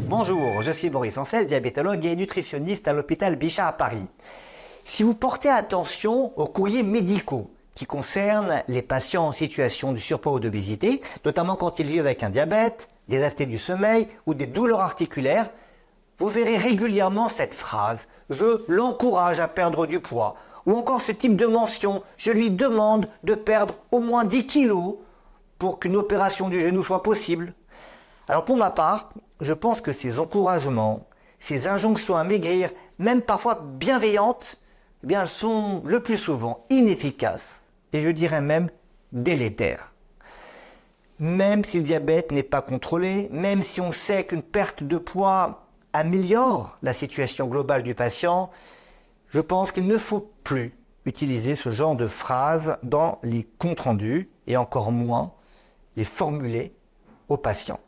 Bonjour, je suis Boris Ancel, diabétologue et nutritionniste à l'hôpital Bichat à Paris. Si vous portez attention aux courriers médicaux qui concernent les patients en situation de surpoids ou d'obésité, notamment quand ils vivent avec un diabète, des apnées du sommeil ou des douleurs articulaires, vous verrez régulièrement cette phrase « Je l'encourage à perdre du poids » ou encore ce type de mention « Je lui demande de perdre au moins 10 kilos pour qu'une opération du genou soit possible ». Alors pour ma part, je pense que ces encouragements, ces injonctions à maigrir, même parfois bienveillantes, eh bien, elles sont le plus souvent inefficaces et je dirais même délétères. Même si le diabète n'est pas contrôlé, même si on sait qu'une perte de poids améliore la situation globale du patient, je pense qu'il ne faut plus utiliser ce genre de phrases dans les comptes rendus et encore moins les formuler aux patients.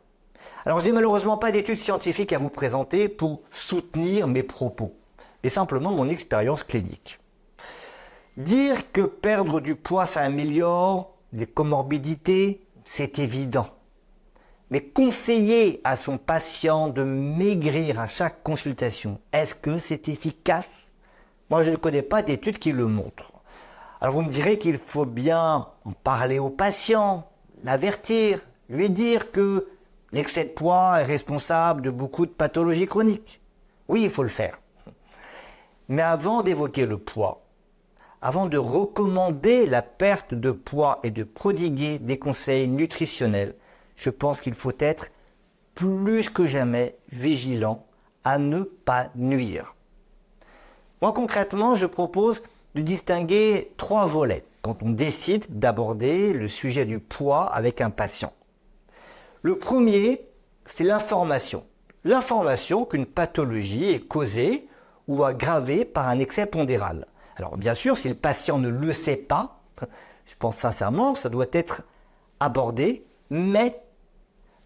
Alors, je n'ai malheureusement pas d'études scientifiques à vous présenter pour soutenir mes propos, mais simplement mon expérience clinique. Dire que perdre du poids, ça améliore les comorbidités, c'est évident. Mais conseiller à son patient de maigrir à chaque consultation, est-ce que c'est efficace? Moi, je ne connais pas d'études qui le montrent. Alors, vous me direz qu'il faut bien en parler au patient, l'avertir, lui dire que l'excès de poids est responsable de beaucoup de pathologies chroniques. Oui, il faut le faire. Mais avant d'évoquer le poids, avant de recommander la perte de poids et de prodiguer des conseils nutritionnels, je pense qu'il faut être plus que jamais vigilant à ne pas nuire. Moi, concrètement, je propose de distinguer 3 volets quand on décide d'aborder le sujet du poids avec un patient. Le premier, c'est l'information. L'information qu'une pathologie est causée ou aggravée par un excès pondéral. Alors bien sûr, si le patient ne le sait pas, je pense sincèrement que ça doit être abordé, mais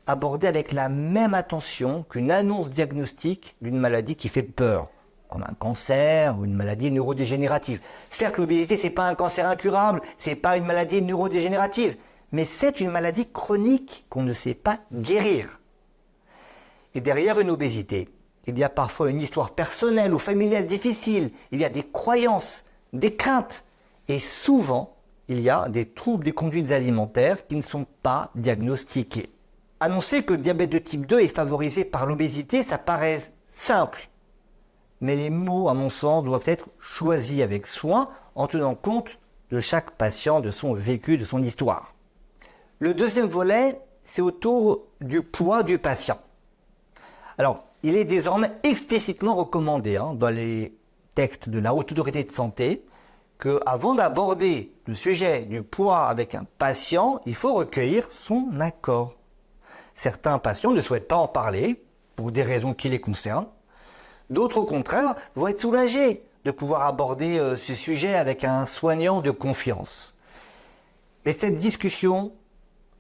abordé avec la même attention qu'une annonce diagnostique d'une maladie qui fait peur, comme un cancer ou une maladie neurodégénérative. Certes, l'obésité, ce n'est pas un cancer incurable, ce n'est pas une maladie neurodégénérative, mais c'est une maladie chronique qu'on ne sait pas guérir. Et derrière une obésité, il y a parfois une histoire personnelle ou familiale difficile, il y a des croyances, des craintes, et souvent, il y a des troubles des conduites alimentaires qui ne sont pas diagnostiqués. Annoncer que le diabète de type 2 est favorisé par l'obésité, ça paraît simple, mais les mots, à mon sens, doivent être choisis avec soin en tenant compte de chaque patient, de son vécu, de son histoire. Le deuxième volet, c'est autour du poids du patient. Alors, il est désormais explicitement recommandé dans les textes de la Haute Autorité de Santé qu'avant d'aborder le sujet du poids avec un patient, il faut recueillir son accord. Certains patients ne souhaitent pas en parler pour des raisons qui les concernent. D'autres, au contraire, vont être soulagés de pouvoir aborder ce sujet avec un soignant de confiance. Mais cette discussion,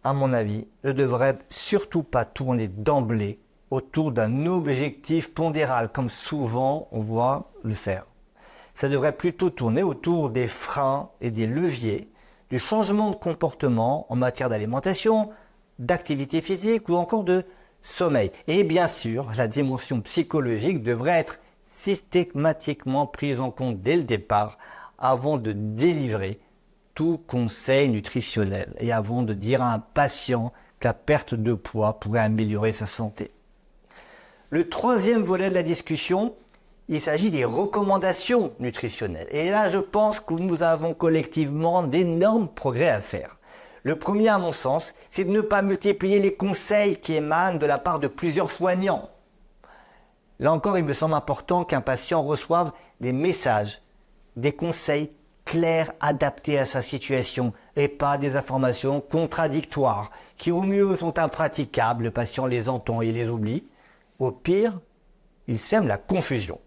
à mon avis, ne devrait surtout pas tourner d'emblée autour d'un objectif pondéral, comme souvent on voit le faire. Ça devrait plutôt tourner autour des freins et des leviers, du changement de comportement en matière d'alimentation, d'activité physique ou encore de sommeil. Et bien sûr, la dimension psychologique devrait être systématiquement prise en compte dès le départ avant de délivrer tout conseil nutritionnel et avant de dire à un patient que la perte de poids pourrait améliorer sa santé. Le troisième volet de la discussion, il s'agit des recommandations nutritionnelles. Et là, je pense que nous avons collectivement d'énormes progrès à faire. Le premier, à mon sens, c'est de ne pas multiplier les conseils qui émanent de la part de plusieurs soignants. Là encore, il me semble important qu'un patient reçoive des messages, des conseils clairs, adaptés à sa situation, et pas des informations contradictoires, qui au mieux sont impraticables, le patient les entend et les oublie. Au pire, il sème la confusion.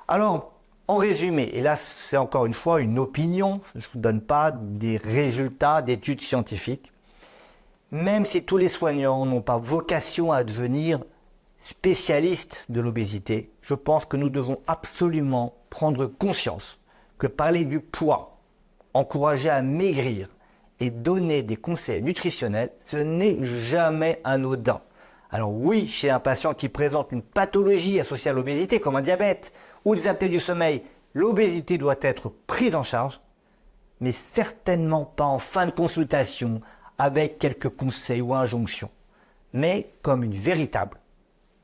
Alors, en résumé, et là c'est encore une fois une opinion, je ne vous donne pas des résultats d'études scientifiques, même si tous les soignants n'ont pas vocation à devenir spécialistes de l'obésité, je pense que nous devons absolument prendre conscience que parler du poids, encourager à maigrir et donner des conseils nutritionnels, ce n'est jamais anodin. Alors oui, chez un patient qui présente une pathologie associée à l'obésité, comme un diabète ou des apnées du sommeil, l'obésité doit être prise en charge, mais certainement pas en fin de consultation avec quelques conseils ou injonctions, mais comme une véritable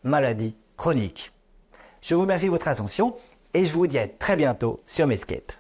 maladie chronique. Je vous remercie de votre attention et je vous dis à très bientôt sur Medscape.